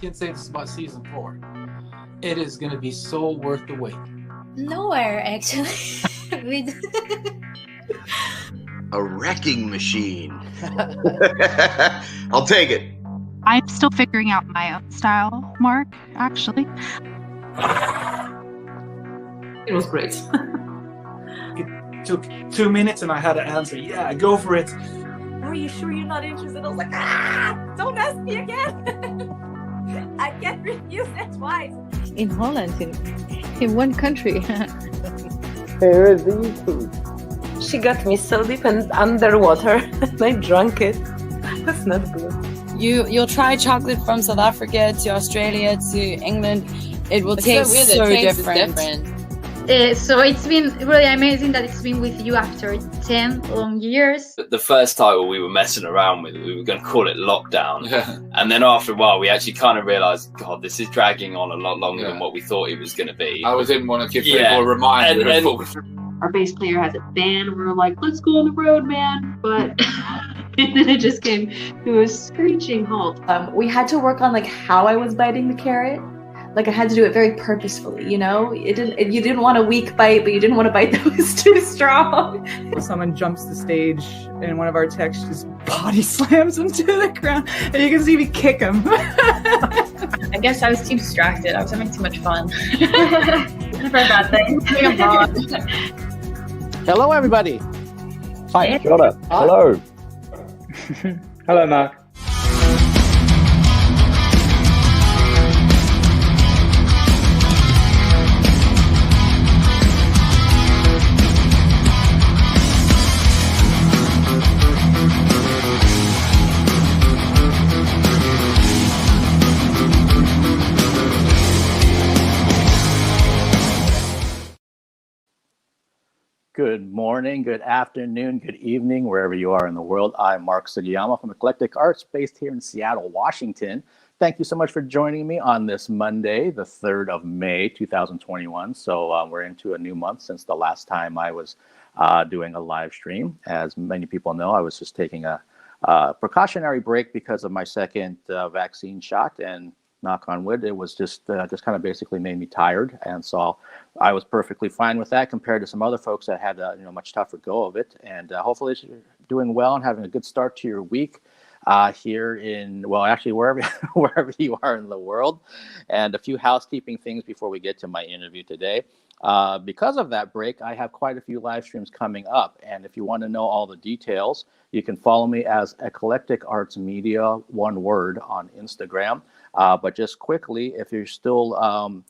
can say this about season 4. It is going to be so worth the wait. Nowhere, actually. A wrecking machine. I'll take it. I'm still figuring out my own style, Mark, actually. It was great. It took 2 minutes and I had to answer, yeah, go for it. Are you sure you're not interested? I was like, don't ask me again. I can't refuse it twice. In Holland, in one country. Here is the YouTube. She got me so deep and underwater and I drank it. That's not good. You'll try chocolate from South Africa to Australia to England. It will taste so different. So it's been really amazing that it's been with you after 10 long years. The first title we were messing around with, we were going to call it Lockdown. Yeah. And then after a while, we actually kind of realised, God, this is dragging on a lot longer than what we thought it was going to be. I didn't want to give people a reminder. Our bass player has a band. We were like, let's go on the road, man. But and then it just came to a screeching halt. We had to work on like how I was biting the carrot. Like I had to do it very purposefully, you know? You didn't want a weak bite, but you didn't want a bite that was too strong. Someone jumps the stage and one of our techs just body slams him to the ground and you can see me kick him. I guess I was too distracted. I was having too much fun. Never a bad thing. Hello, everybody. Hi, Jonah. Hello. Hello, Mark. Good morning, good afternoon, good evening, wherever you are in the world. I'm Mark Sugiyama from Eclectic Arts, based here in Seattle, Washington. Thank you so much for joining me on this Monday, the 3rd of May, 2021. So we're into a new month since the last time I was doing a live stream. As many people know, I was just taking a precautionary break because of my second vaccine shot, and knock on wood, it was just kind of basically made me tired, and so I was perfectly fine with that compared to some other folks that had a much tougher go of it. And hopefully you're doing well and having a good start to your week here in, well, actually wherever you are in the world. And a few housekeeping things before we get to my interview today. Because of that break, I have quite a few live streams coming up, and if you want to know all the details, you can follow me as Eclectic Arts Media, one word, on Instagram. But just quickly, if you're still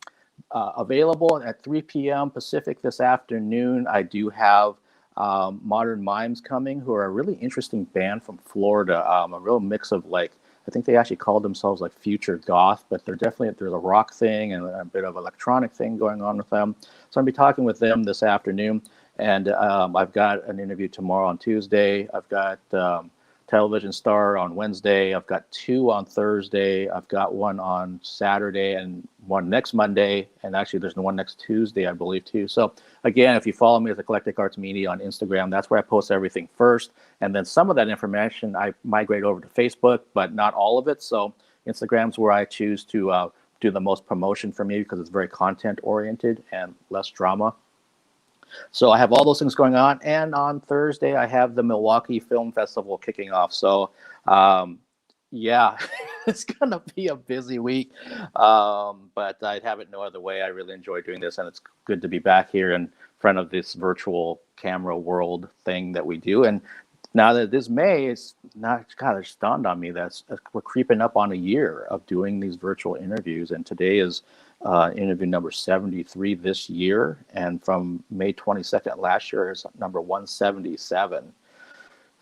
available at 3 p.m. Pacific this afternoon, I do have Modern Mimes coming, who are a really interesting band from Florida, a real mix of I think they actually called themselves like future goth, but there's a rock thing and a bit of electronic thing going on with them. So I'll be talking with them this afternoon, and I've got an interview tomorrow on Tuesday. I've got Television Star on Wednesday. I've got 2 on Thursday. I've got 1 on Saturday and 1 next Monday. And actually there's 1 next Tuesday, I believe, too. So again, if you follow me as Eclectic Arts Media on Instagram, that's where I post everything first. And then some of that information I migrate over to Facebook, but not all of it. So Instagram's where I choose to do the most promotion for me because it's very content oriented and less drama. So I have all those things going on, and on Thursday I have the Milwaukee Film Festival kicking off. So yeah, it's gonna be a busy week, but I'd have it no other way. I really enjoy doing this, and it's good to be back here in front of this virtual camera world thing that we do. And now that this May, it's not, God, it just dawned on me that we're creeping up on a year of doing these virtual interviews, and today is interview number 73 this year, and from May 22nd last year is number 177.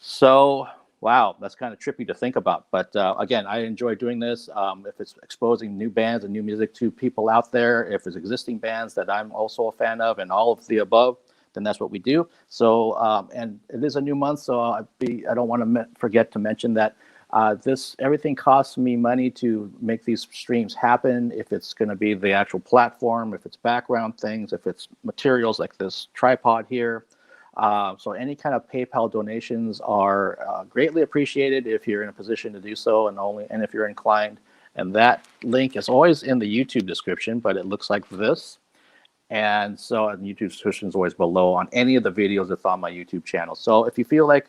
So wow, that's kind of trippy to think about, but again, I enjoy doing this. If it's exposing new bands and new music to people out there, if it's existing bands that I'm also a fan of, and all of the above, then that's what we do. So and it is a new month, so I don't want to forget to mention that everything costs me money to make these streams happen. If it's going to be the actual platform, if it's background things, if it's materials like this tripod here. So any kind of PayPal donations are greatly appreciated if you're in a position to do so, and if you're inclined. And that link is always in the YouTube description, but it looks like this. And so the YouTube description is always below on any of the videos that's on my YouTube channel. So if you feel like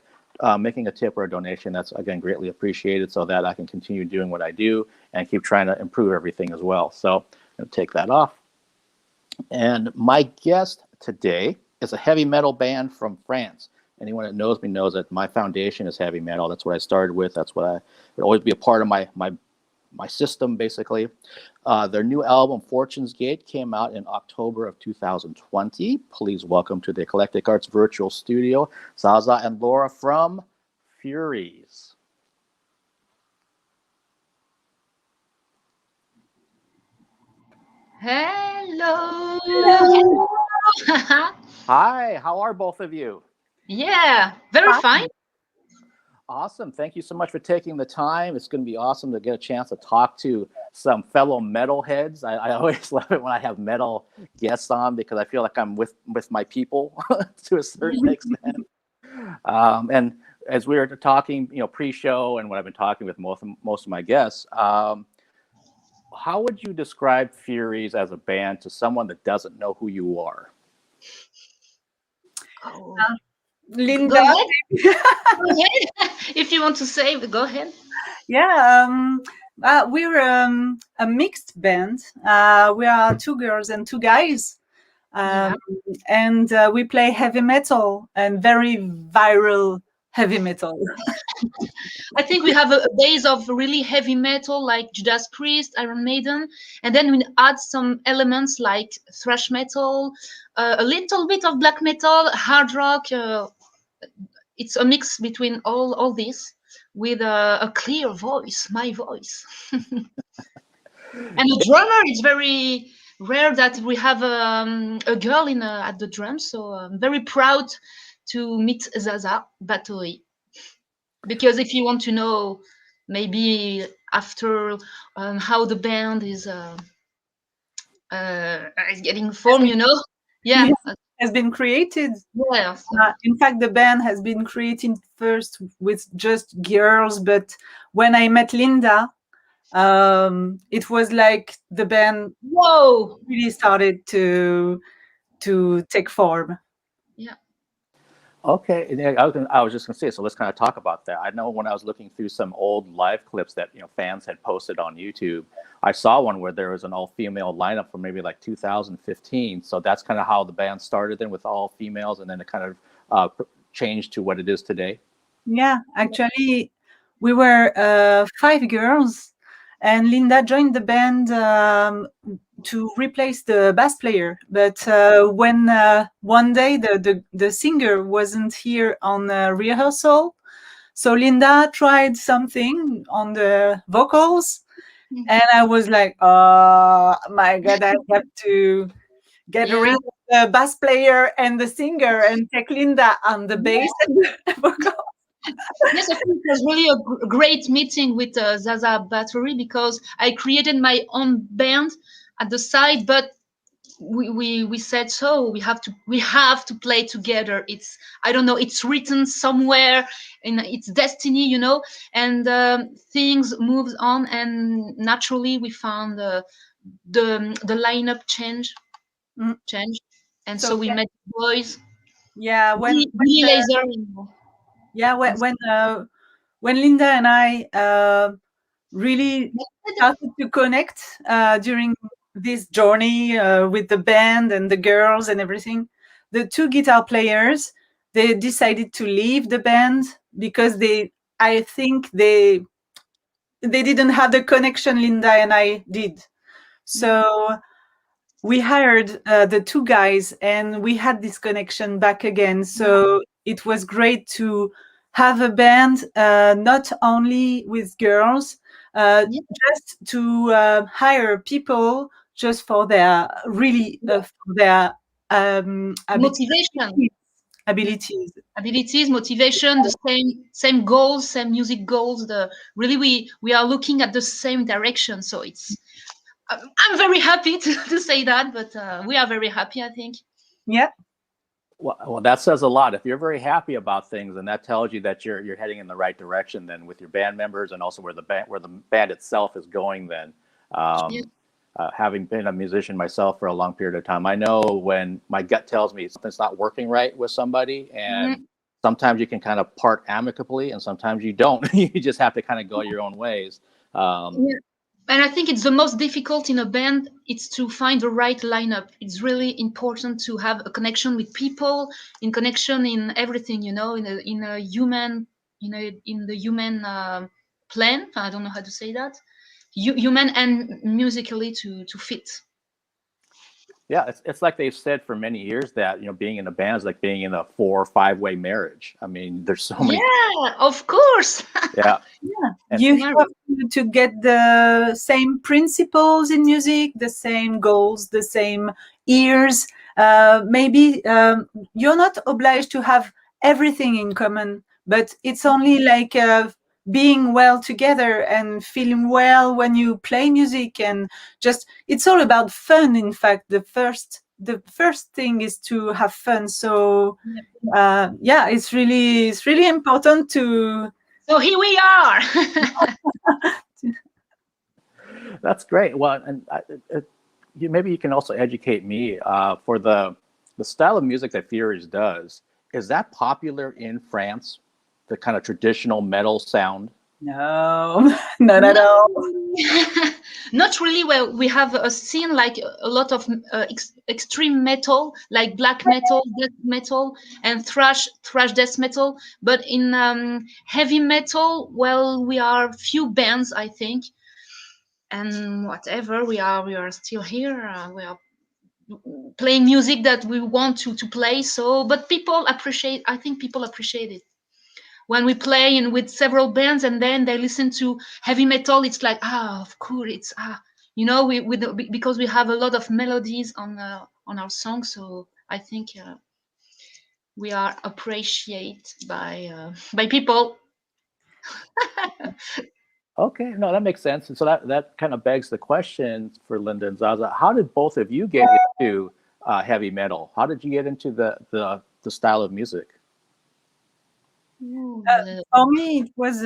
making a tip or a donation, that's, again, greatly appreciated so that I can continue doing what I do and keep trying to improve everything as well. So I'm going to take that off. And my guest today is a heavy metal band from France. Anyone that knows me knows that my foundation is heavy metal. That's what I started with. That's what I would always be a part of my system, basically. Their new album, Fortune's Gate, came out in October of 2020. Please welcome to the Eclectic Arts Virtual Studio, Zaza and Laura from Furies. Hello. Hi, how are both of you? Yeah, very fine. Awesome. Thank you so much for taking the time. It's going to be awesome to get a chance to talk to some fellow metalheads. I always love it when I have metal guests on because I feel like I'm with my people to a certain extent. And as we were talking, pre-show and when I've been talking with most of my guests, how would you describe Furies as a band to someone that doesn't know who you are? Linda, go ahead. If you want to say, go ahead. Yeah, we're a mixed band. We are 2 girls and 2 guys, and we play heavy metal and very viral heavy metal. I think we have a base of really heavy metal like Judas Priest, Iron Maiden, and then we add some elements like thrash metal, a little bit of black metal, hard rock. It's a mix between all this with a clear voice, my voice. And the drummer, it's very rare that we have a girl at the drums, so I'm very proud to meet Zaza Batory. Because if you want to know maybe after how the band is getting formed, yeah. Has been created. Yeah. In fact, the band has been created first with just girls, but when I met Linda, it was like the band really started to take form. Yeah. Okay, I was just going to say, so let's kind of talk about that. I know when I was looking through some old live clips that fans had posted on YouTube, I saw one where there was an all-female lineup from maybe like 2015. So that's kind of how the band started then with all females, and then it kind of changed to what it is today. Yeah, actually, we were 5 girls, and Linda joined the band to replace the bass player. But when one day the singer wasn't here on rehearsal, so Linda tried something on the vocals, and I was like, oh my God, I have to get rid of the bass player and the singer and take Linda on the bass and the vocals. Yes, I think it was really a great meeting with Zaza Batory because I created my own band at the side, but we said so we have to play together. It's, I don't know, it's written somewhere in its destiny, and things moved on, and naturally we found the lineup change, and so we met boys. Yeah, when laser. Yeah, when Linda and I really started to connect during this journey with the band and the girls and everything, the 2 guitar players, they decided to leave the band because I think they didn't have the connection Linda and I did. So we hired the 2 guys and we had this connection back again. So it was great to have a band, not only with girls, just to hire people just for their abilities, motivation, the same goals, same music goals. We are looking at the same direction. So it's, I'm very happy to say that, but we are very happy, I think. Yeah. Well, that says a lot. If you're very happy about things, then that tells you that you're heading in the right direction. Then with your band members, and also where the band itself is going. Then, having been a musician myself for a long period of time, I know when my gut tells me something's not working right with somebody, and sometimes you can kind of part amicably, and sometimes you don't. You just have to kind of go your own ways. And I think it's the most difficult in a band. It's to find the right lineup. It's really important to have a connection with people, in connection in everything, in a human, in the human plan. I don't know how to say that. Human and musically to fit. Yeah, it's like they've said for many years that being in a band is like being in a 4 or 5-way marriage. I mean, there's so many. Yeah, of course. Yeah. Yeah, you have to get the same principles in music, the same goals, the same ears. Maybe you're not obliged to have everything in common, but it's only like being well together and feeling well when you play music, and just it's all about fun. In fact, the first thing is to have fun. So it's really important to. So here we are. That's great. Well, and maybe you can also educate me for the style of music that Furies does. Is that popular in France? The kind of traditional metal sound? No, not at all. Not really. Well, we have a scene like a lot of extreme metal, like black metal, death metal, and thrash death metal. But in heavy metal, well, we are few bands, I think, and whatever we are still here. We are playing music that we want to play. So, but people appreciate. I think people appreciate it. When we play and with several bands, and then they listen to heavy metal, it's like of course it's because we have a lot of melodies on our songs, so I think we are appreciated by people. Okay, no, that makes sense. And so that kind of begs the question for Linda and Zaza: how did both of you get into heavy metal? How did you get into the style of music? For me, it was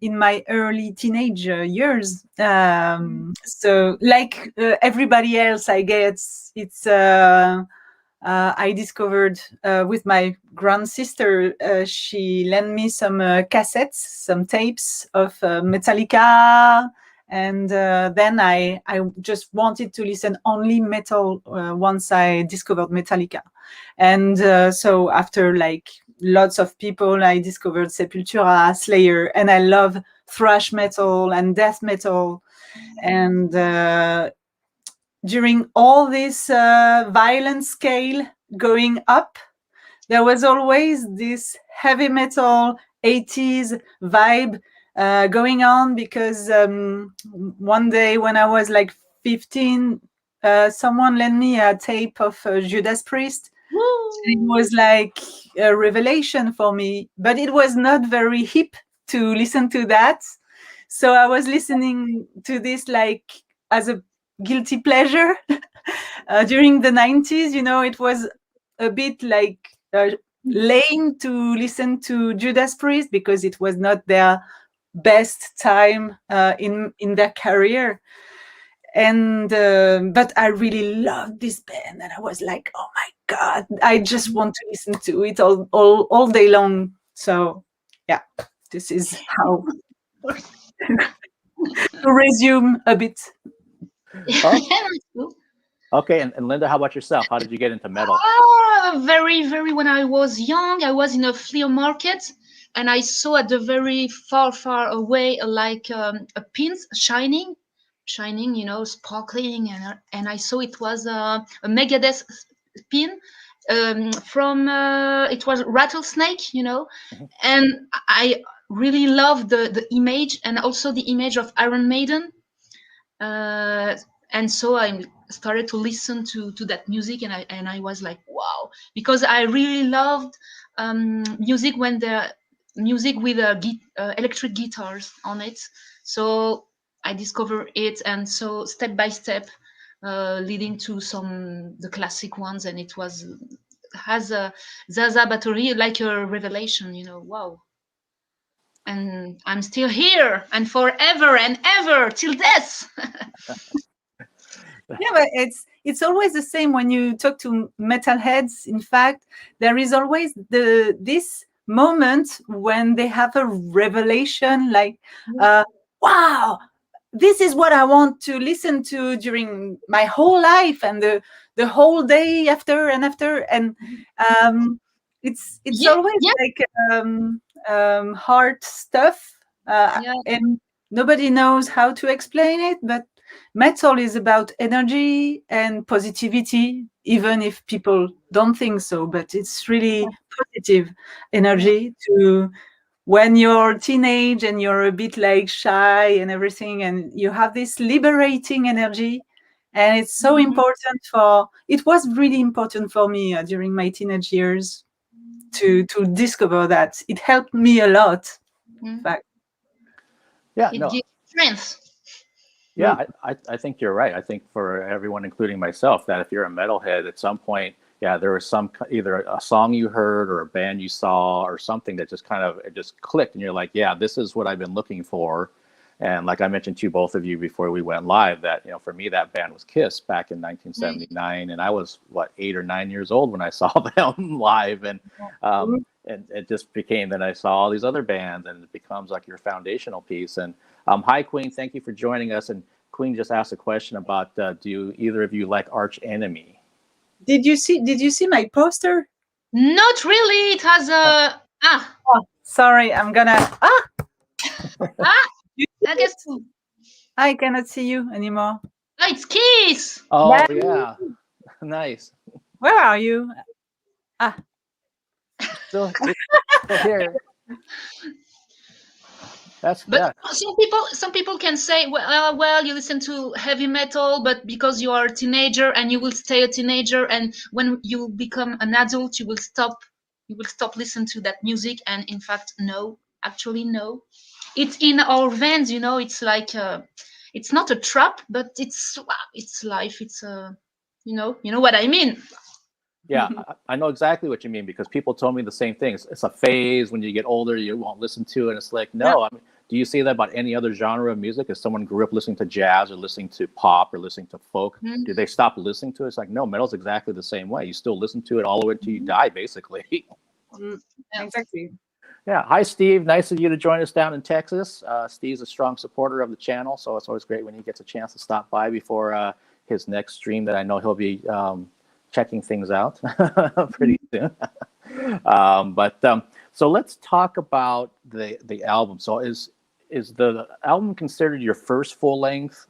in my early teenage years. So, like everybody else, I guess it's. I discovered with my grand sister. She lent me some cassettes, some tapes of Metallica, and then I just wanted to listen only metal once I discovered Metallica, and so after like lots of people, I discovered Sepultura, Slayer, and I love thrash metal and death metal. And during all this violent scale going up, there was always this heavy metal 80s vibe going on, because one day when I was like 15, someone lent me a tape of Judas Priest. It was like a revelation for me, but it was not very hip to listen to that. So I was listening to this like as a guilty pleasure. During the 90s, it was a bit like lame to listen to Judas Priest because it was not their best time in their career. And but I really loved this band, and I was like, oh my god, I just want to listen to it all day long. So yeah, this is how to resume a bit. Okay, and Linda, how about yourself? How did you get into metal? Very, very. When I was young, I was in a flea market, and I saw at the very far away like a pin shining, sparkling, and I saw it was a Megadeth pin from it was Rattlesnake, and I really loved the image, and also the image of Iron Maiden, and so I started to listen to that music, and I was like, wow, because I really loved music when the music with electric guitars on it. So I discovered it, and so step by step, leading to the classic ones, and it was has a Zaza battery like a revelation, you know. Wow. And I'm still here and forever and ever till death. Yeah, but it's always the same when you talk to metalheads. In fact, there is always this moment when they have a revelation, like, wow, this is what I want to listen to during my whole life and the whole day after and after. And it's always like hard stuff, and nobody knows how to explain it, but metal is about energy and positivity, even if people don't think so. But it's really positive energy to when you're teenage and you're a bit like shy and everything, and you have this liberating energy. And it's so important it was really important for me during my teenage years to discover that. It helped me a lot, in fact. Yeah, It no. gives strength. Yeah, I think you're right. I think for everyone, including myself, that if you're a metalhead at some point, yeah, there was some either a song you heard or a band you saw or something that just kind of it just clicked, and you're like, yeah, this is what I've been looking for. And like I mentioned to both of you before we went live, that for me that band was Kiss back in 1979, and I was 8 or 9 years old when I saw them live, and it just became that I saw all these other bands, and it becomes like your foundational piece. And hi, Queen, thank you for joining us. And Queen just asked a question about do either of you like Arch Enemy? Did you see my poster? Not really. It has a Oh, sorry, I'm gonna I guess I cannot see you anymore. Oh, it's Kiss. Oh yeah, nice. Where are you? Still here. But some people can say, well, you listen to heavy metal, but because you are a teenager and you will stay a teenager, and when you become an adult, you will stop listening to that music. And in fact, no, actually, no. It's in our veins, It's like it's not a trap, but it's life. It's you know what I mean. Yeah, I know exactly what you mean, because people told me the same thing. It's a phase. When you get older, you won't listen to it. And it's like, no. I mean, do you say that about any other genre of music? If someone grew up listening to jazz or listening to pop or listening to folk, do they stop listening to it? It's like, no, metal's exactly the same way. You still listen to it all the way until you die, basically. Exactly. Yeah. Hi, Steve. Nice of you to join us down in Texas. Steve's a strong supporter of the channel, so it's always great when he gets a chance to stop by before his next stream that I know he'll be checking things out pretty soon. So let's talk about the album. So is the album considered your first full-length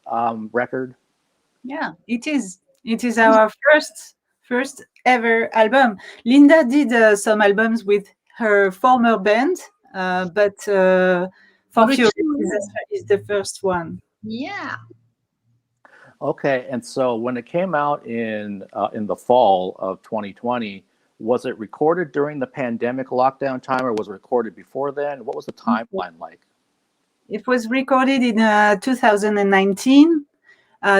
record? Yeah, it is. It is our first ever album. Linda did some albums with her former band, but for Furies is the first one. Yeah. Okay, and so when it came out in the fall of 2020, was it recorded during the pandemic lockdown time, or was it recorded before then? What was the timeline like? It was recorded in 2019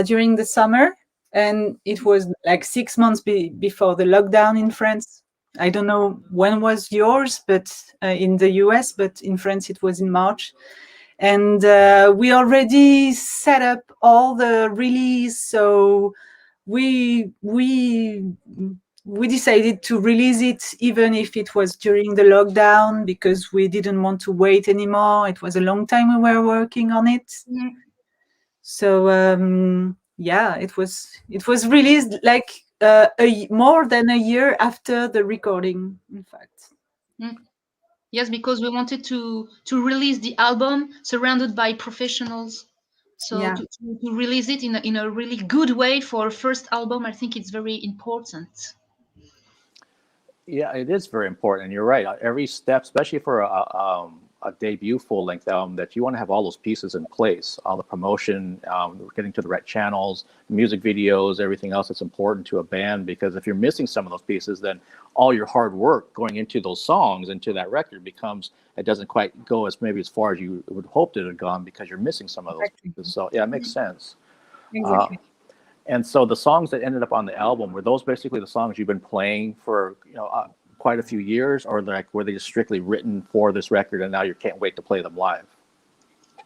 during the summer, and it was like 6 months before the lockdown in France. I don't know when was yours, but in the US, but in France it was in March. And we already set up all the release, so we decided to release it even if it was during the lockdown, because we didn't want to wait anymore. It was a long time we were working on it. Yeah. So yeah, it was released like more than a year after the recording, in fact. Yes, because we wanted to release the album surrounded by professionals. So Yeah. to release it in a really good way for a first album, I think it's very important. Yeah, it is very important, and you're right. Every step, especially for a debut full-length album, that you want to have all those pieces in place, all the promotion, getting to the right channels, music videos, everything else that's important to a band. Because if you're missing some of those pieces, then all your hard work going into those songs, into that record, it doesn't quite go as far as you would hoped it had gone, because you're missing some of those pieces. So yeah, it makes sense. Exactly. And so the songs that ended up on the album, were those basically the songs you've been playing for, quite a few years, or were they just strictly written for this record and now you can't wait to play them live?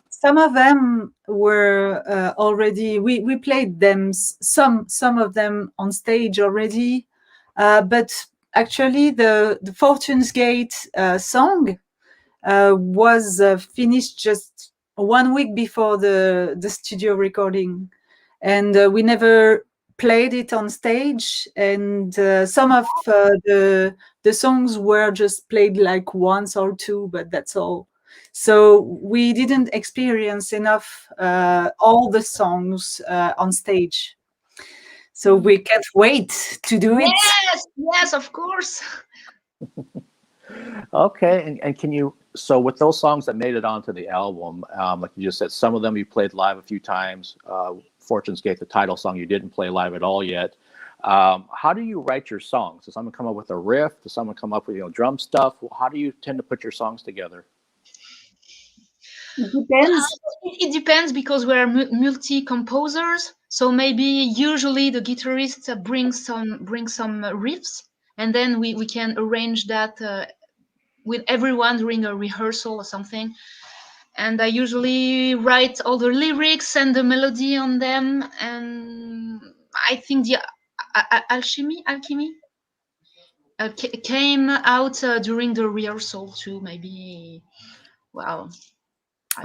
Some of them were already, we played them, some of them on stage already, but actually the Fortune's Gate song was finished just 1 week before the studio recording, and we never played it on stage, and some of the songs were just played like once or two, but that's all. So we didn't experience enough all the songs on stage. So we can't wait to do it. Yes, of course. Okay, and can you, so with those songs that made it onto the album, like you just said, some of them you played live a few times. Fortune's Gate, the title song, you didn't play live at all yet. How do you write your songs? Does someone come up with a riff? Does someone come up with drum stuff? How do you tend to put your songs together? It depends. It depends because we're multi-composers. So maybe usually the guitarist brings some riffs, and then we can arrange that with everyone during a rehearsal or something. And I usually write all the lyrics and the melody on them. And I think the alchemy came out during the rehearsal too. Maybe, wow.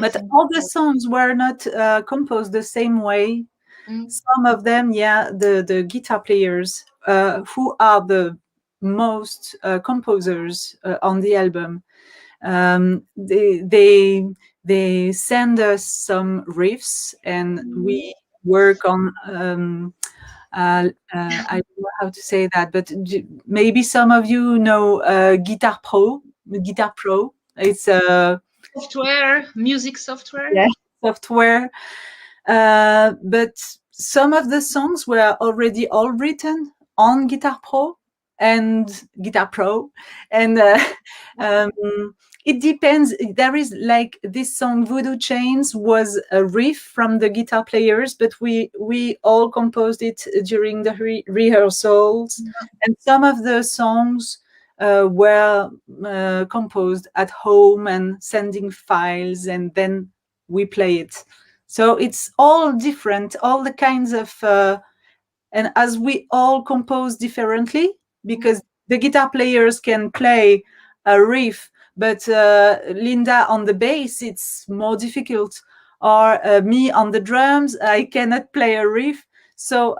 But all the songs were not composed the same way. Some of them, the guitar players who are the most composers on the album, they send us some riffs and we work on I don't know how to say that, but maybe some of you know Guitar Pro. It's a music software. Yeah, software. But some of the songs were already all written on Guitar Pro, and it depends. There is like this song Voodoo Chains was a riff from the guitar players, but we all composed it during the rehearsals, and some of the songs were composed at home and sending files, and then we play it. So it's all different, all the kinds of and as we all compose differently, because the guitar players can play a riff, but Linda on the bass, it's more difficult, or me on the drums, I cannot play a riff. So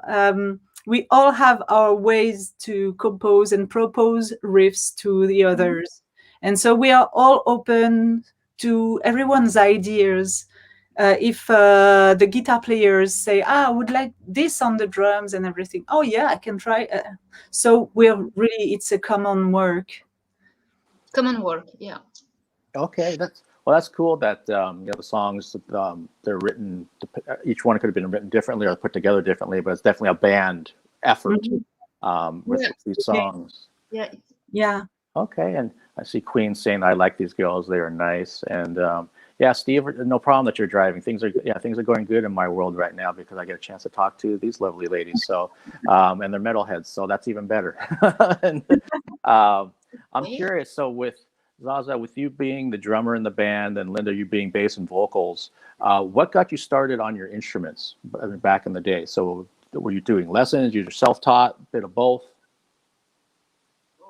we all have our ways to compose and propose riffs to the others. And so we are all open to everyone's ideas. If the guitar players say, I would like this on the drums and everything, oh yeah, I can try. So we're really, it's a common work. Yeah. Okay, that's cool that the songs they're written. Each one could have been written differently or put together differently, but it's definitely a band effort with these songs. Yeah. Okay, and I see Queen saying, "I like these girls; they are nice." And yeah, Steve, no problem that you're driving. Things are going good in my world right now because I get a chance to talk to these lovely ladies. So, and they're metalheads, so that's even better. And, I'm curious. So with Zaza, with you being the drummer in the band and Linda, you being bass and vocals, what got you started on your instruments back in the day? So were you doing lessons? You were self-taught, a bit of both?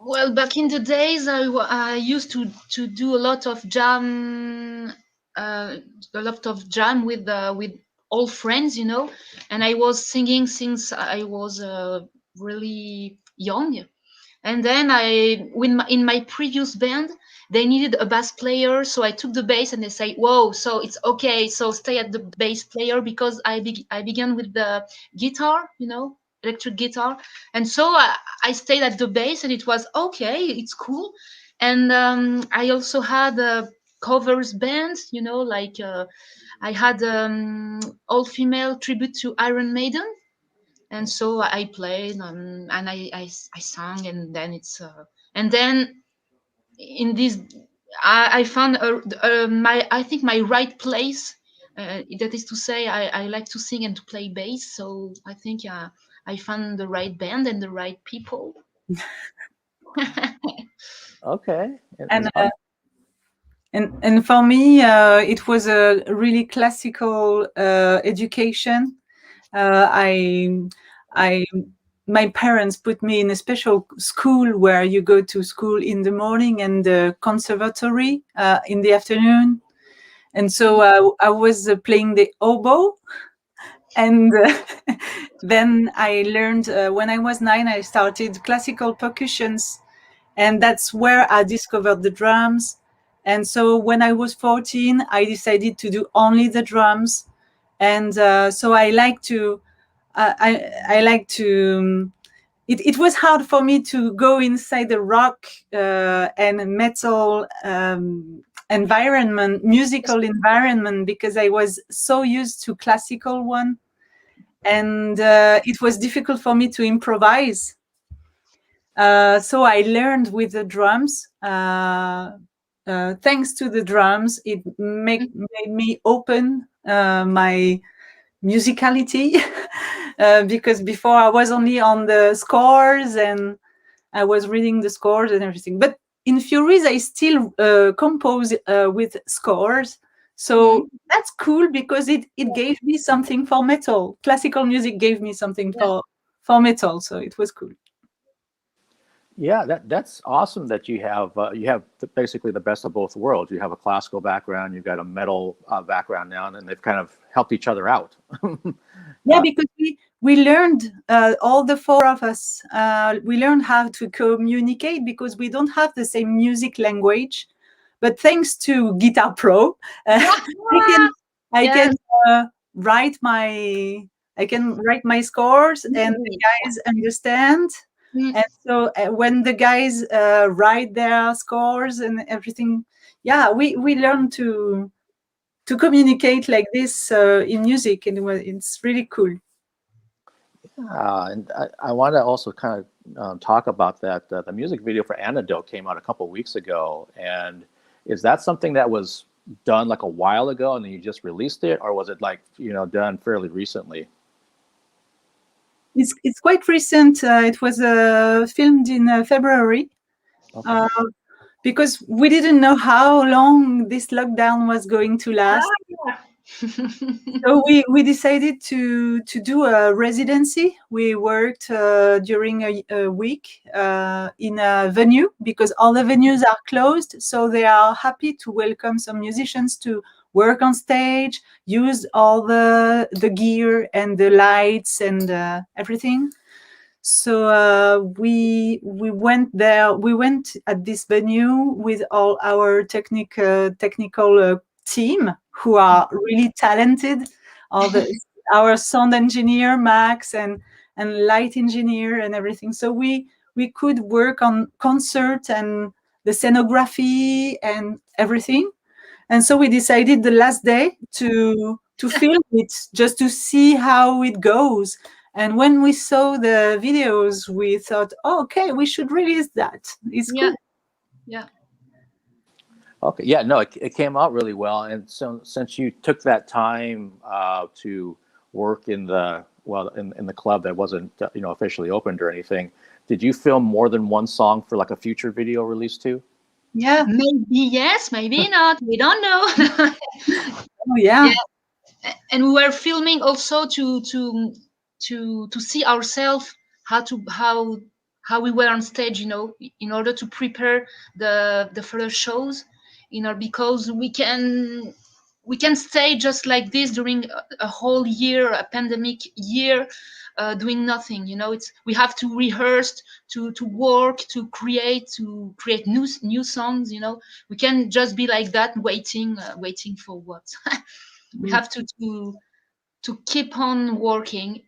Well, back in the days, I used to do a lot of jam, with old friends, and I was singing since I was really young. And then in my previous band, they needed a bass player, so I took the bass, and they say, "Whoa, so it's okay, so stay at the bass player," because I began with the guitar, electric guitar, and so I stayed at the bass, and it was okay, it's cool. And I also had a covers band, like I had all-female tribute to Iron Maiden. And so I played and I sang, and then and then in this I found I think my right place That is to say, I like to sing and to play bass. So I think I found the right band and the right people. Okay. And for me, it was a really classical education. My parents put me in a special school where you go to school in the morning and the conservatory in the afternoon. And so I was playing the oboe. And then I learned, when I was 9, I started classical percussions. And that's where I discovered the drums. And so when I was 14, I decided to do only the drums. And so I like to, it was hard for me to go inside the rock and metal environment, musical environment, because I was so used to classical one. And it was difficult for me to improvise. So I learned with the drums. Thanks to the drums, it made me open my musicality because before I was only on the scores and I was reading the scores and everything. But in Furies, I still compose with scores. So that's cool because it gave me something for metal. Classical music gave me something for metal. So it was cool. Yeah, that's awesome that you have basically the best of both worlds. You have a classical background, you've got a metal background now, and they've kind of helped each other out. Yeah, because we learned, all the 4 of us, we learned how to communicate because we don't have the same music language. But thanks to Guitar Pro, I can write my scores, and the guys understand. And so when the guys write their scores and everything, we learn to communicate like this in music, and it's really cool. And I want to also kind of talk about that. The music video for Antidote came out a couple weeks ago, and is that something that was done like a while ago and then you just released it, or was it like done fairly recently? It's quite recent. It was filmed in February. Okay. Because we didn't know how long this lockdown was going to last. So we decided to do a residency. We worked during a week in a venue because all the venues are closed. So they are happy to welcome some musicians to work on stage, use all the gear and the lights and everything. So we went there. We went at this venue with all our technical team, who are really talented. Our sound engineer Max and light engineer and everything. So we could work on concert and the scenography and everything. And so we decided the last day to film it, just to see how it goes. And when we saw the videos, we thought, oh, okay, we should release that. It's cool. Yeah. Okay. Yeah. No, it came out really well. And so since you took that time to work in the club that wasn't officially opened or anything, did you film more than one song for like a future video release too? Yeah. Maybe yes, maybe not. We don't know. Oh yeah. And we were filming also to see ourselves how we were on stage, in order to prepare the further shows, because we can stay just like this during a whole year, a pandemic year, doing nothing. We have to rehearse, to work, to create new songs. We can't just be like that, waiting for what. We have to keep on working.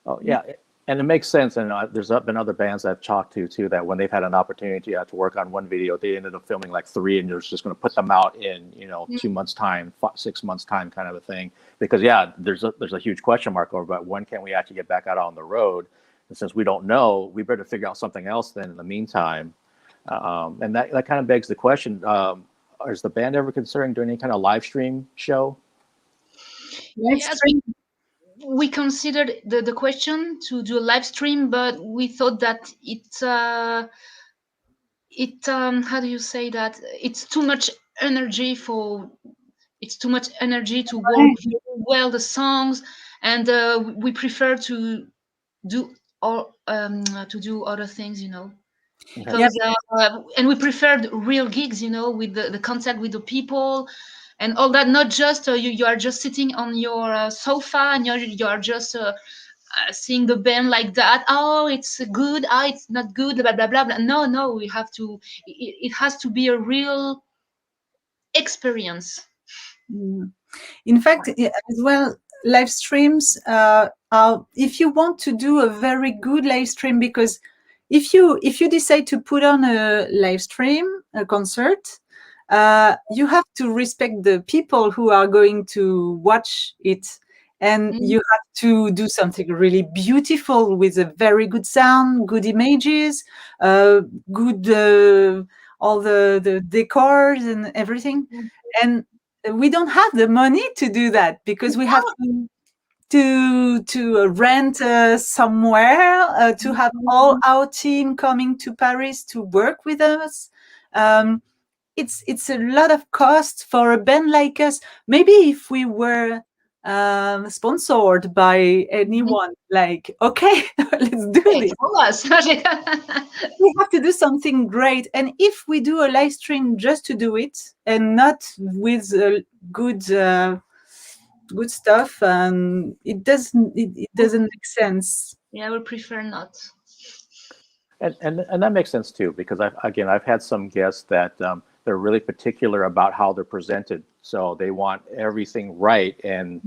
Oh yeah, and it makes sense. And there's been other bands I've talked to too that when they've had an opportunity to work on one video, they ended up filming like 3, and they're just going to put them out in 2 months time, 6 months time, kind of a thing. Because there's a huge question mark over about when can we actually get back out on the road. And since we don't know, we better figure out something else then in the meantime. And that kind of begs the question: is the band ever considering doing any kind of live stream show? Yes, we considered the question to do a live stream, but we thought that how do you say that? It's too much energy to work well the songs, and we prefer to do other things, because and we preferred real gigs, with the contact with the people and all that, not just you are just sitting on your sofa and you are just seeing the band like that. Oh, it's good. Oh, it's not good. Blah blah blah blah. No, we have to. It has to be a real experience. In fact, as well, live streams are, if you want to do a very good live stream, because if you decide to put on a live stream, a concert, you have to respect the people who are going to watch it, and you have to do something really beautiful with a very good sound, good images, good all the decors and everything. And we don't have the money to do that, because we have to rent somewhere, to have all our team coming to Paris to work with us. It's a lot of cost for a band like us. Maybe if we were sponsored by anyone, like, okay, let's do this. We have to do something great. And if we do a live stream just to do it and not with good stuff, it doesn't make sense. Yeah, we prefer not. And that makes sense too, because I've had some guests that they're really particular about how they're presented. So they want everything right, and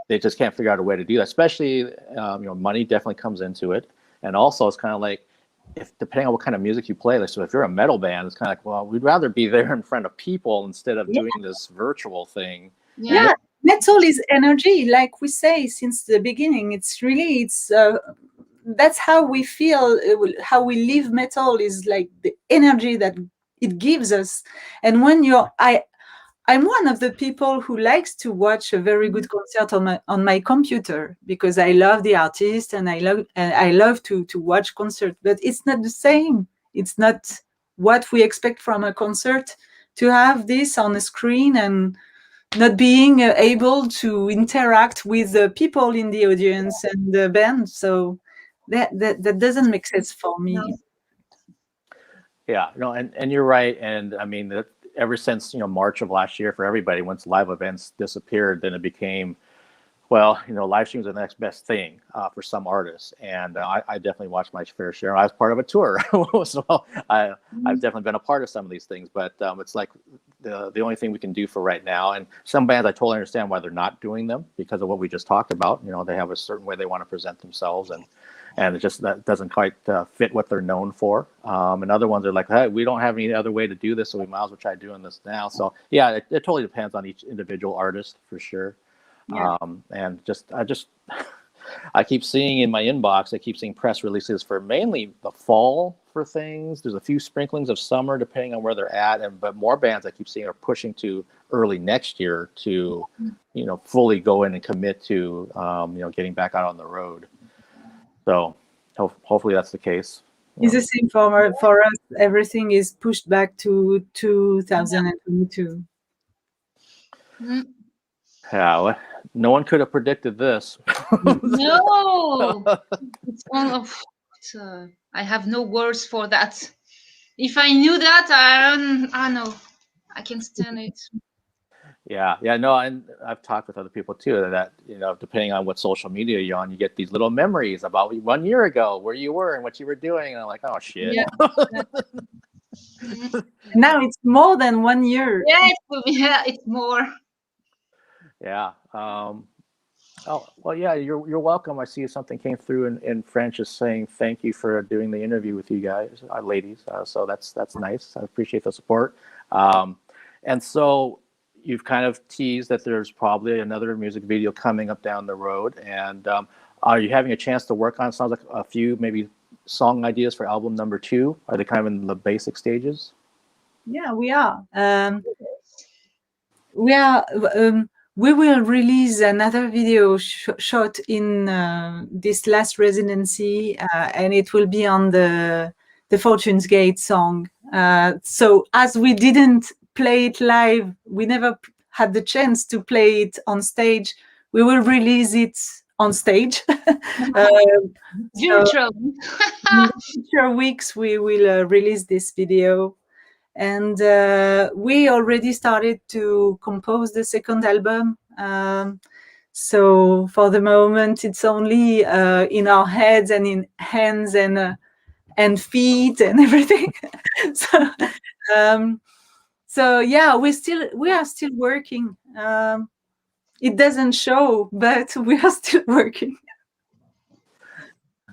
they just can't figure out a way to do that. Especially, money definitely comes into it, and also it's kind of like, if depending on what kind of music you play. So if you're a metal band, it's kind of like, well, we'd rather be there in front of people instead of doing this virtual thing. Yeah, metal is energy, like we say since the beginning. That's how we feel, how we live metal is like the energy that it gives us. And when I'm one of the people who likes to watch a very good concert on my computer, because I love the artist and I love to watch concert, but it's not the same. It's not what we expect from a concert, to have this on the screen and not being able to interact with the people in the audience and the band. So that doesn't make sense for me. Yeah, no, and you're right. And I mean, ever since March of last year, for everybody, once live events disappeared, then it became, well, live streams are the next best thing for some artists. And I definitely watched my fair share. I was part of a tour, so I've definitely been a part of some of these things. But it's like the only thing we can do for right now. And some bands, I totally understand why they're not doing them, because of what we just talked about. They have a certain way they want to present themselves, and it just that doesn't quite fit what they're known for. And other ones are like, hey, we don't have any other way to do this, so we might as well try doing this now. So yeah, it totally depends on each individual artist for sure. Yeah. And I keep seeing in my inbox, I keep seeing press releases for mainly the fall for things. There's a few sprinklings of summer depending on where they're at, but more bands I keep seeing are pushing to early next year to fully go in and commit to getting back out on the road. So hopefully that's the case. It's the same for us. Everything is pushed back to 2022. Yeah, no one could have predicted this. No, I have no words for that. If I knew that, I know I can stand it. Yeah, no, and I've talked with other people too that depending on what social media you're on, you get these little memories about 1 year ago where you were and what you were doing, and I'm like, oh shit. Yeah. Now it's more than 1 year. Yeah, it's more. Yeah. Oh well, yeah. You're welcome. I see something came through in French, just saying thank you for doing the interview with you guys, ladies. So that's nice. I appreciate the support. And so you've kind of teased that there's probably another music video coming up down the road. And are you having a chance to work on, sounds like a few maybe song ideas for album number 2? Are they kind of in the basic stages? Yeah, we are. we will release another video shot in this last residency, and it will be on the Fortune's Gate song. So as we didn't play it live, we never had the chance to play it on stage. We will release it on stage. Virtual. In future weeks, we will release this video. And we already started to compose the second album. So for the moment, it's only in our heads and in hands and feet and everything. So yeah, we are still working. It doesn't show, but we are still working.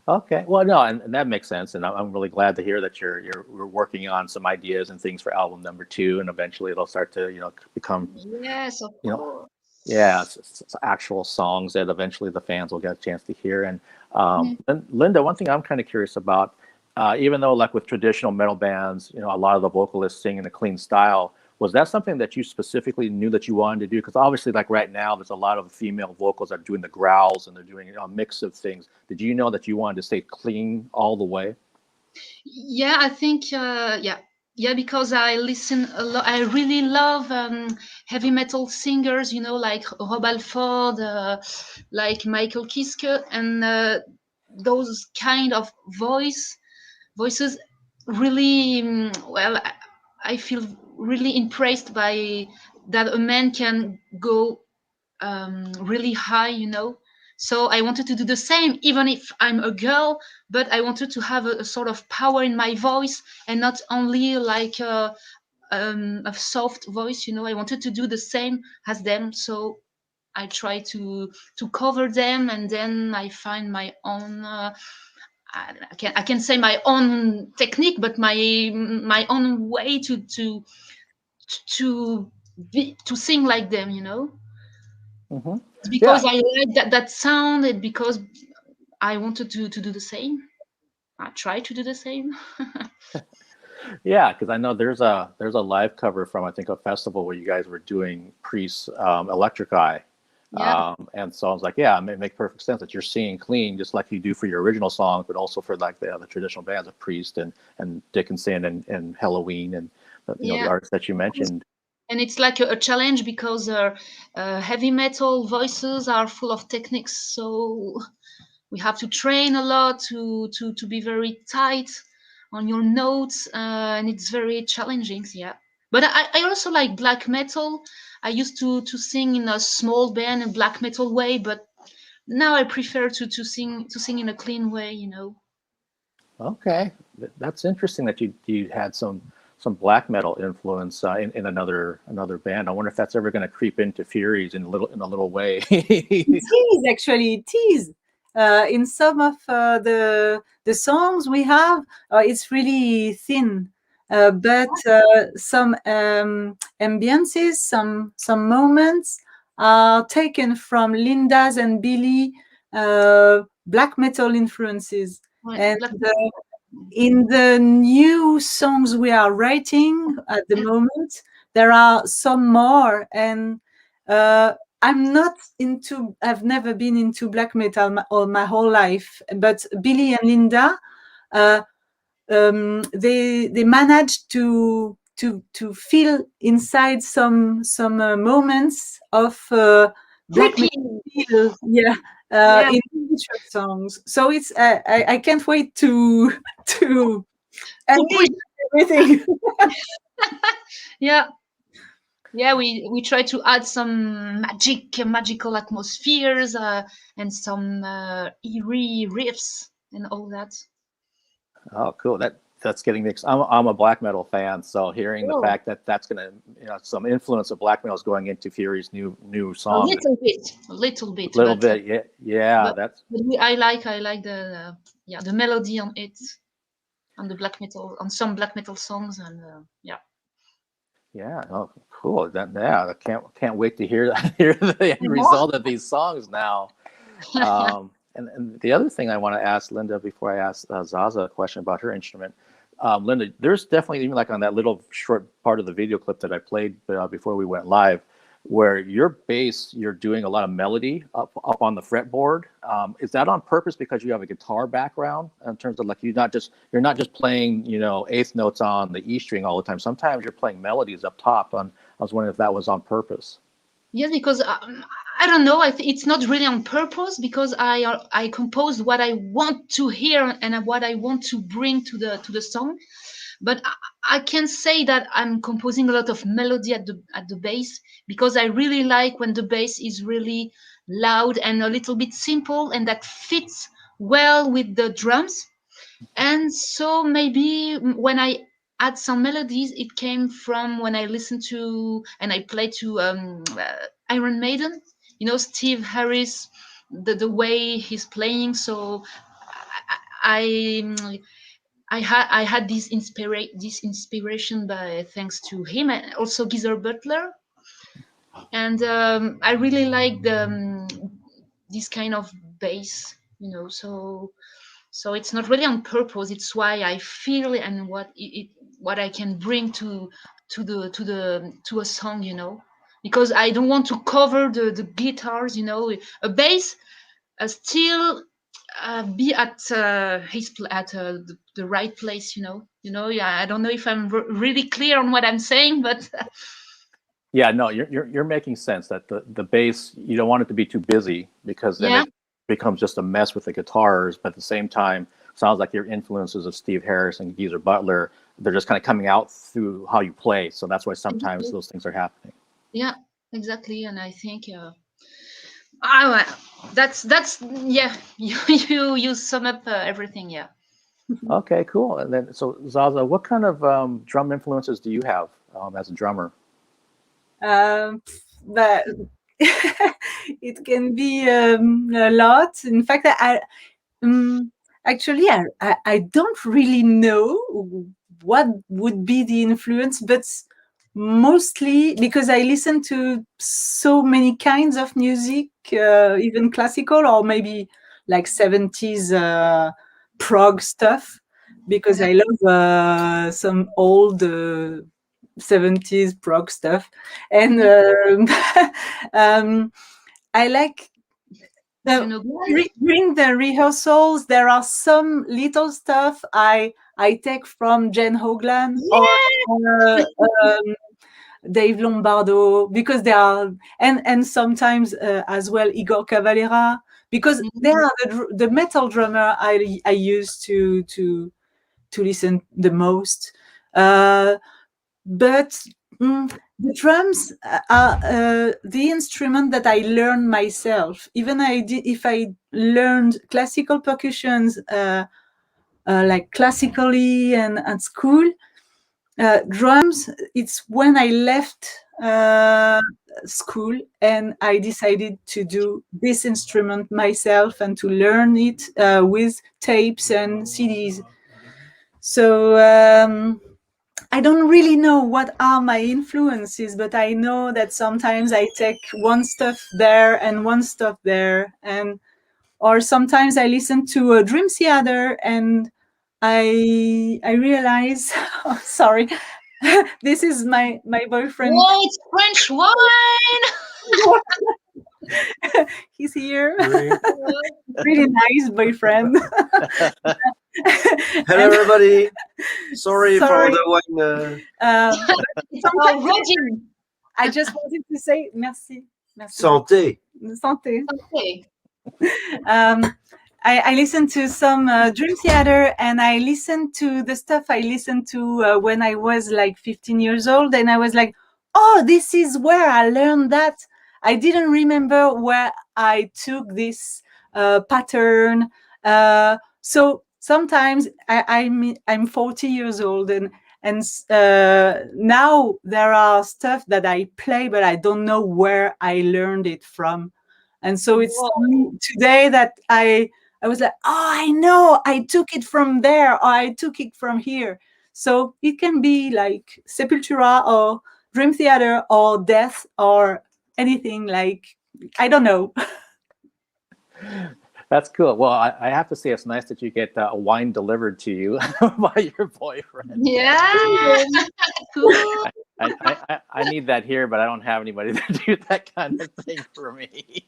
Okay, well, no, and that makes sense, and I'm really glad to hear that you're working on some ideas and things for album number 2, and eventually it'll start to become yes, of course. Yeah, it's actual songs that eventually the fans will get a chance to hear. And Linda, one thing I'm kind of curious about, even though like with traditional metal bands, a lot of the vocalists sing in a clean style. Was that something that you specifically knew that you wanted to do? Because obviously, like right now, there's a lot of female vocals that are doing the growls and they're doing a mix of things. Did you know that you wanted to stay clean all the way? Yeah, I think, yeah, because I listen a lot. I really love heavy metal singers, like Rob Alford, like Michael Kiske, and those kind of voices really, well, I feel really impressed by that a man can go really high, So I wanted to do the same, even if I'm a girl, but I wanted to have a sort of power in my voice and not only like a soft voice, I wanted to do the same as them. So I try to cover them, and then I find my own I can say my own technique, but my own way to sing like them, Mm-hmm. It's because I like that sound, and because I wanted to do the same. I try to do the same. Yeah, because I know there's a live cover from, I think, a festival where you guys were doing Priest's Electric Eye. Yeah. And so I was like, yeah, it makes perfect sense that you're singing clean, just like you do for your original songs, but also for like the traditional bands of Priest and Dickinson and Halloween and the artists that you mentioned. And it's like a challenge because heavy metal voices are full of techniques, so we have to train a lot to be very tight on your notes, and it's very challenging. Yeah, but I also like black metal. I used to sing in a small band in black metal way, but now I prefer to sing in a clean way. Okay, that's interesting that you had some black metal influence in another band. I wonder if that's ever going to creep into Furies in a little way. It is actually. It is. In some of the songs we have, it's really thin, but some ambiances, some moments are taken from Linda's and Billy black metal influences. And in the new songs we are writing at the moment, there are some more, and I've never been into black metal all my whole life, but Billy and Linda, they managed to feel inside some moments of black metal, in future songs. So it's I can't wait to everything. Yeah, we try to add some magical atmospheres and some eerie riffs and all that. Oh, cool! That's getting mixed. I'm a black metal fan, so hearing the fact that that's gonna, some influence of black metal is going into Fury's new song. A little bit. Yeah. But I like the melody on it, on the black metal, on some black metal songs, and yeah. Yeah. Oh, cool. I can't wait to hear the end result of these songs now. And the other thing I want to ask Linda before I ask Zaza a question about her instrument, Linda, there's definitely, even like on that little short part of the video clip that I played before we went live, where your bass, you're doing a lot of melody up on the fretboard. Is that on purpose because you have a guitar background in terms of like you're not just playing, you know, eighth notes on the E string all the time. Sometimes you're playing melodies up top. I was wondering if that was on purpose. Yes, because I don't know. It's not really on purpose because I compose what I want to hear and what I want to bring to the song. But I can say that I'm composing a lot of melody at the bass because I really like when the bass is really loud and a little bit simple, and that fits well with the drums. And so maybe when I add some melodies, it came from when I listened to and I played to Iron Maiden. You know, Steve Harris, the way he's playing. So I had this inspiration by thanks to him and also Geezer Butler, and I really like this kind of bass, you know. So it's not really on purpose. It's why I feel and what I can bring to a song, you know, because I don't want to cover the guitars, you know. A bass still be at the right place, you know. Yeah, I don't know if I'm really clear on what I'm saying, but yeah, no, you're making sense that the bass, you don't want it to be too busy because then it becomes just a mess with the guitars. But at the same time, sounds like your influences of Steve Harris and Geezer Butler, they're just kind of coming out through how you play. So that's why sometimes those things are happening. Yeah, exactly. And I think that's yeah. You sum up everything. Yeah. Okay, cool. And then, so Zaza, what kind of drum influences do you have as a drummer? But it can be a lot. In fact, actually, I don't really know what would be the influence, but mostly because I listen to so many kinds of music, even classical or maybe like 70s prog stuff, because I love some old 70s prog stuff. And I like during the rehearsals, there are some little stuff I take from Jen Hoagland or Dave Lombardo, because they are, and sometimes as well Igor Cavalera, because they are the metal drummer I used to listen the most. But the drums are the instrument that I learned myself. Even if I learned classical percussions like classically and at school, drums, it's when I left school and I decided to do this instrument myself and to learn it with tapes and CDs. So I don't really know what are my influences, but I know that sometimes I take one stuff there and one stuff there, or sometimes I listen to a Dream Theater and I realize, oh, sorry, this is my boyfriend. Oh, it's French wine. He's here. Really nice boyfriend. Hello, everybody. Sorry for the wine. I just wanted to say merci. Santé. Santé. I listened to some Dream Theater, and I listened to the stuff I listened to when I was like 15 years old, and I was like, oh, this is where I learned that. I didn't remember where I took this pattern. So sometimes I'm 40 years old, and now there are stuff that I play, but I don't know where I learned it from. And so it's only today that I was like, oh, I know, I took it from there, or I took it from here. So it can be like Sepultura or Dream Theater or Death or anything, like, I don't know. That's cool. Well, I have to say it's nice that you get wine delivered to you by your boyfriend. Yeah. Cool. I need that here, but I don't have anybody to do that kind of thing for me.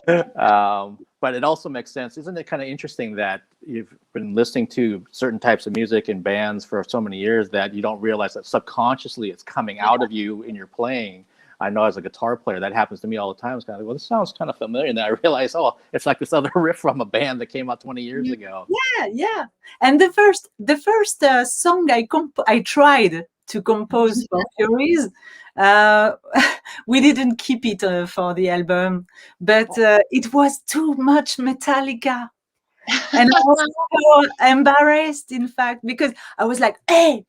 But it also makes sense. Isn't it kind of interesting that you've been listening to certain types of music and bands for so many years that you don't realize that subconsciously it's coming out of you in your playing? I know as a guitar player, that happens to me all the time. It's kind of like, well, this sounds kind of familiar. And then I realize, oh, it's like this other riff from a band that came out 20 years ago. Yeah. And the first song I tried to compose for Furies, we didn't keep it for the album, but it was too much Metallica. And I was so embarrassed, in fact, because I was like, hey,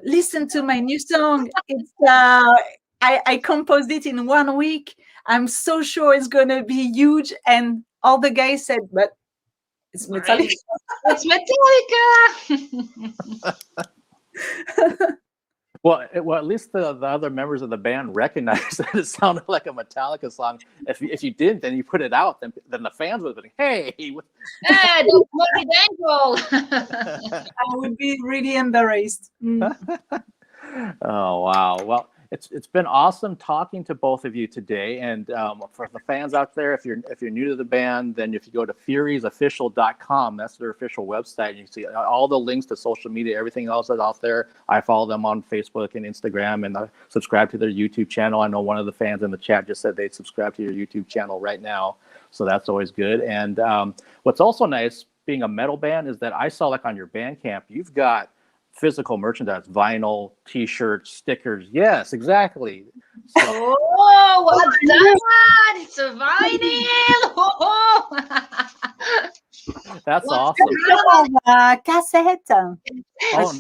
listen to my new song. It's I composed it in 1 week. I'm so sure it's gonna be huge. And all the guys said, but it's Metallica. It's Metallica. Well, at least the other members of the band recognized that it sounded like a Metallica song. If you didn't, then you put it out, then the fans would be like, hey, hey, don't worry, Dangle. I would be really embarrassed. Oh, wow. Well, it's been awesome talking to both of you today. And for the fans out there, if you're new to the band, then if you go to furiesofficial.com, that's their official website. You can see all the links to social media, everything else that's out there. I follow them on Facebook and Instagram, and I subscribe to their YouTube channel. I know one of the fans in the chat just said they'd subscribe to your YouTube channel right now. So that's always good. And what's also nice, being a metal band, is that I saw, like, on your Bandcamp, you've got physical merchandise, vinyl, t-shirts, stickers. Yes, exactly. So, oh, what's that? It's a vinyl. That's awesome. Cassette. Oh,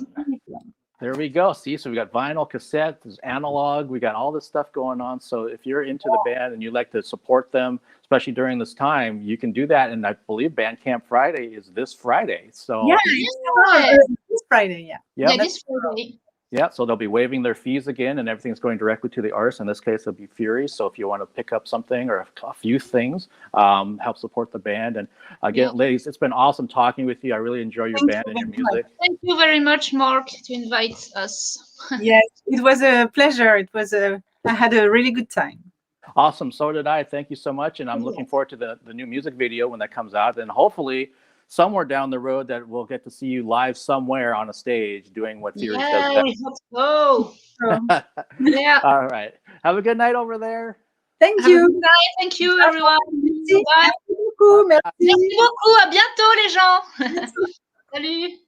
there we go. See, so we got vinyl, cassette, there's analog. We got all this stuff going on. So if you're into the band and you like to support them, especially during this time, you can do that. And I believe Bandcamp Friday is this Friday. So this Friday, yeah, this Friday. Yeah, so they'll be waiving their fees again, and everything's going directly to the artists. In this case, it'll be Furies. So if you want to pick up something or a few things, help support the band. And again, ladies, it's been awesome talking with you. I really enjoy your band and your music. Thank you very much, Mark, to invite us. Yes, it was a pleasure. I had a really good time. Awesome. So did I. Thank you so much. And I'm looking forward to the new music video when that comes out. And hopefully somewhere down the road that we'll get to see you live somewhere on a stage doing what Furies does best. We hope so. Yeah. All right. Have a good night over there. Thank you. Good night. Thank you, everyone. Merci. Bye. Merci beaucoup. Merci. Merci beaucoup. À bientôt, les gens. Salut.